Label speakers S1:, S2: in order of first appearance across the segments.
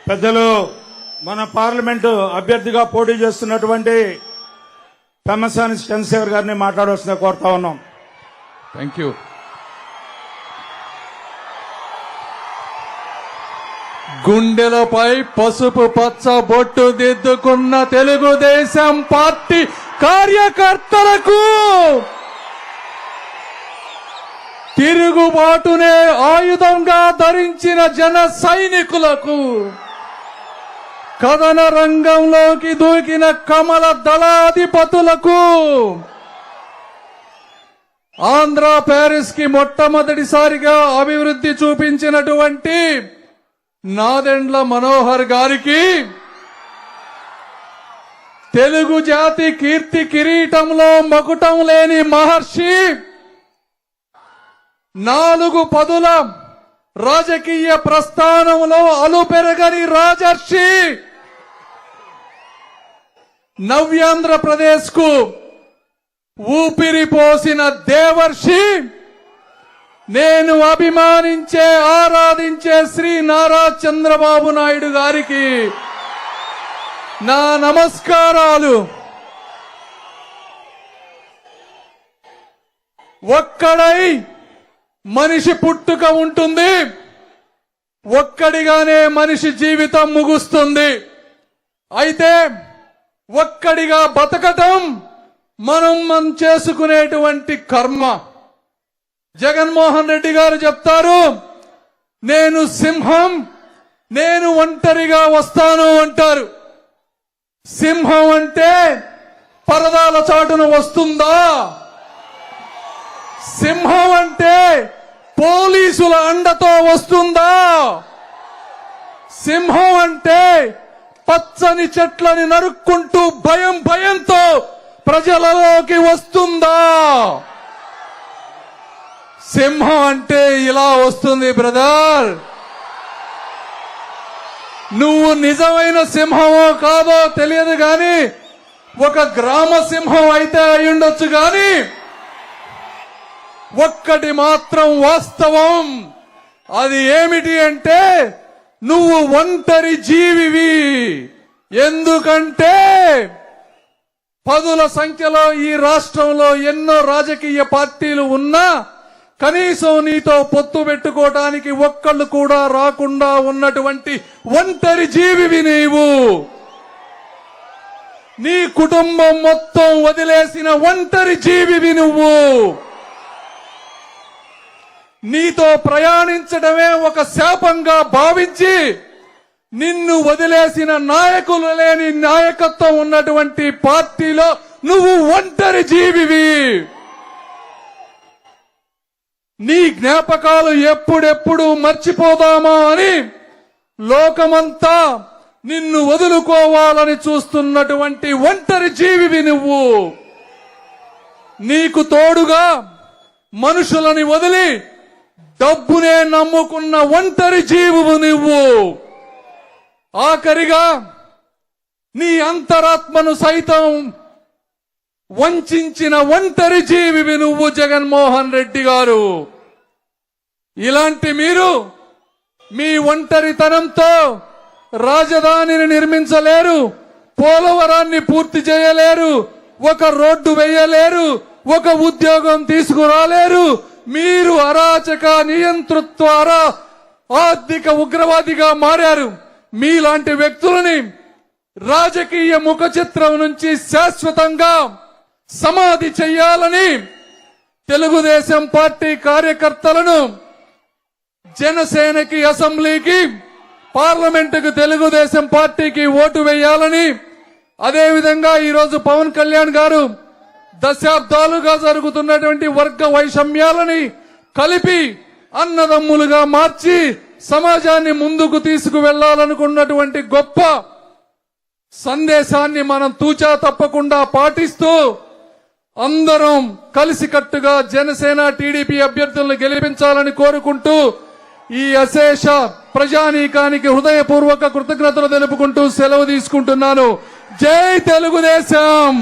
S1: పెద్దలు మన పార్లమెంటు అభ్యర్థిగా పోటీ చేస్తున్నటువంటి పెమ్మసాని చంద్రశేఖర్ గారిని మాట్లాడవలసిందిగా కోరుతా ఉన్నాం.
S2: Thank you. గుండెలపై పసుపు పచ్చ బొట్టు దిద్దుకున్న తెలుగుదేశం పార్టీ కార్యకర్తలకు, తిరుగుబాటునే ఆయుధంగా ధరించిన జన సైనికులకు, కథన రంగంలోకి దూకిన కమల దళాధిపతులకు, ఆంధ్ర ప్యారిస్ కి మొట్టమొదటిసారిగా అభివృద్ధి చూపించినటువంటి నాదెండ్ల మనోహర్ గారికి, తెలుగు జాతి కీర్తి కిరీటంలో మకుటం లేని మహర్షి, 4 పదుల రాజకీయ ప్రస్థానంలో అలుపెరగని రాజర్షి, నవ్యాంధ్రప్రదేశ్ కు ఊపిరి పోసిన దేవర్షి, నేను అభిమానించే ఆరాధించే శ్రీ నారా చంద్రబాబు నాయుడు గారికి నా నమస్కారాలు. ఒక్కడై మనిషి పుట్టుక ఉంటుంది, ఒక్కడిగానే మనిషి జీవితం ముగుస్తుంది. అయితే ఒక్కడిగా బతకటం మనం చేసుకునేటువంటి కర్మ. జగన్మోహన్ రెడ్డి గారు చెప్తారు, నేను సింహం, నేను ఒంటరిగా వస్తాను అంటారు. సింహం అంటే పరదాల చాటున వస్తుందా? సింహం అంటే పోలీసుల అండతో వస్తుందా? సింహం అంటే పచ్చని చెట్లని నరుక్కుంటూ భయంతో ప్రజలలోకి వస్తుందా? సింహం అంటే ఇలా వస్తుంది బ్రదర్. నువ్వు నిజమైన సింహమో కాదో తెలియదు గాని, ఒక గ్రామ సింహం అయితే అయ్యుండొచ్చు గాని, ఒక్కటి మాత్రం వాస్తవం. అది ఏమిటి అంటే, నువ్వు ఒంటరి జీవివి. ఎందుకంటే పదుల సంఖ్యలో ఈ రాష్ట్రంలో ఎన్నో రాజకీయ పార్టీలు ఉన్నా కనీసం నీతో పొత్తు పెట్టుకోవడానికి ఒక్కళ్ళు కూడా రాకుండా ఉన్నటువంటి ఒంటరి జీవివి నీవు. నీ కుటుంబం మొత్తం వదిలేసిన ఒంటరి జీవివి నువ్వు. నీతో ప్రయాణించడమే ఒక శాపంగా భావించి నిన్ను వదిలేసిన నాయకులు లేని నాయకత్వం ఉన్నటువంటి పార్టీలో నువ్వు ఒంటరి జీవివి. నీ జ్ఞాపకాలు ఎప్పుడెప్పుడు మర్చిపోదామా అని లోకమంతా నిన్ను వదులుకోవాలని చూస్తున్నటువంటి ఒంటరి జీవివి నువ్వు. నీకు తోడుగా మనుషులని వదిలి డబ్బునే నమ్ముకున్న ఒంటరి జీవువు నువ్వు. ఆఖరిగా నీ అంతరాత్మను సైతం వంచిన ఒంటరి జీవివి నువ్వు జగన్మోహన్ రెడ్డి గారు. ఇలాంటి మీరు మీ ఒంటరితనంతో రాజధానిని నిర్మించలేరు, పోలవరాన్ని పూర్తి చేయలేరు, ఒక రోడ్డు వేయలేరు, ఒక ఉద్యోగం తీసుకురాలేరు. మీరు అరాచక నియంతృత్వ ఆర్థిక ఉగ్రవాదిగా మారారు. మీలాంటి వ్యక్తులని రాజకీయ ముఖ చిత్రం నుంచి శాశ్వతంగా సమాధి చెయ్యాలని తెలుగుదేశం పార్టీ కార్యకర్తలను జనసేనకి, అసెంబ్లీకి, పార్లమెంటుకు తెలుగుదేశం పార్టీకి ఓటు వేయాలని, అదేవిధంగా ఈరోజు పవన్ కళ్యాణ్ గారు దశాబ్దాలుగా జరుగుతున్నటువంటి వర్గ వైషమ్యాలని కలిపి అన్నదమ్ములుగా మార్చి సమాజాన్ని ముందుకు తీసుకువెళ్లాలనుకున్నటువంటి గొప్ప సందేశాన్ని మనం తూచా తప్పకుండా పాటిస్తూ అందరం కలిసికట్టుగా జనసేన, టీడీపీ అభ్యర్థులను గెలిపించాలని కోరుకుంటూ ఈ అశేష ప్రజానీకానికి హృదయపూర్వక కృతజ్ఞతలు తెలుపుకుంటూ సెలవు తీసుకుంటున్నాను. జై తెలుగుదేశం,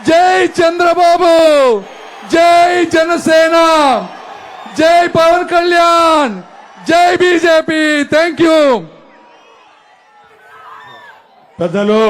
S2: జై చంద్రబాబు, జై జనసేన, జై పవన్ కళ్యాణ్, జై బీజేపీ. Thank you.
S1: పెద్దలు